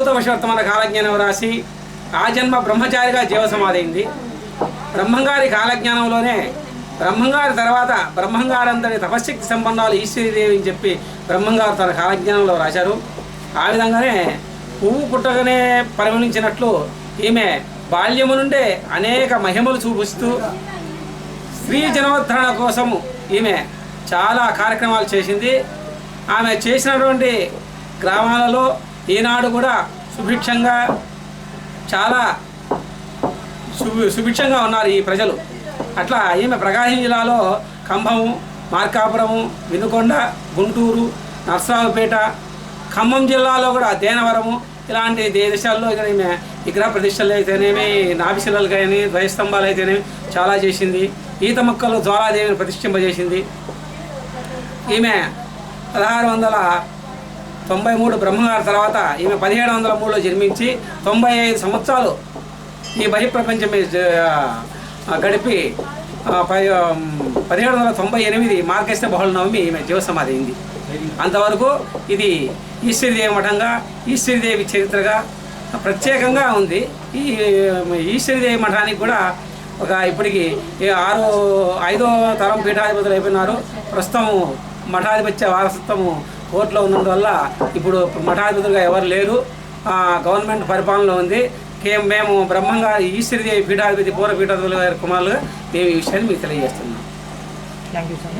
వర్తమాన కాలజ్ఞానం రాసి ఆ జన్మ బ్రహ్మచారిగా జీవసమాధైంది. బ్రహ్మంగారి కాలజ్ఞానంలోనే బ్రహ్మంగారి తర్వాత బ్రహ్మంగారంతటి తపశక్తి సంపన్నాలు ఈశ్వరీదేవి అని చెప్పి బ్రహ్మంగారు తన కాలజ్ఞానంలో రాశారు. ఆ విధంగానే పువ్వు పుట్టగానే పరిగణించినట్లు ఈమె బాల్యము నుండే అనేక మహిమలు చూపిస్తూ స్త్రీ జనోద్ధరణ కోసము ఈమె చాలా కార్యక్రమాలు చేసింది. ఆమె చేసినటువంటి గ్రామాలలో ఈనాడు కూడా సుభిక్షంగా చాలా సుభిక్షంగా ఉన్నారు ఈ ప్రజలు. అట్లా ఈమె ప్రకాశం జిల్లాలో ఖమ్మము, మార్కాపురము, వినుకొండ, గుంటూరు, నర్సరావుపేట, ఖమ్మం జిల్లాలో కూడా దేనవరము ఇలాంటి దేశాల్లో ఇక్కడ ఈమె విగ్రహ ప్రతిష్టలు అయితేనేమి, నాభిశిలలు కానీ, ద్వయస్తంభాలు అయితేనేమి చాలా చేసింది. ఈత మొక్కలు జ్వాలాదేవిని ప్రతిష్ఠింపజేసింది. ఈమె 1693 బ్రహ్మంగారి తర్వాత ఈమె 1703లో జన్మించి 95 సంవత్సరాలు ఈ బహిప్రపంచం గడిపి 1798 మార్గశిర బహుళ నవమి ఈమె జీవసమాధి అయింది. అంతవరకు ఇది ఈశ్వరీదేవి మఠంగా, ఈశ్వరీదేవి చరిత్రగా ప్రత్యేకంగా ఉంది. ఈ ఈశ్వరీదేవి మఠానికి కూడా ఇప్పటికి 5వ తరం పీఠాధిపతులు అయిపోయినారు. ప్రస్తుతం మఠాధిపత్య వారసత్వము కోర్టులో ఉన్నందువల్ల ఇప్పుడు మఠాధిపతులుగా ఎవరు లేరు. గవర్నమెంట్ పరిపాలనలో ఉంది. మేము బ్రహ్మంగారి ఈశ్వరీదేవి పీఠాధిపతి పూర్వ పీఠాధిపతుల కుమారులుగా మేము ఈ విషయాన్ని మీకు తెలియజేస్తున్నాం. Thank you sir.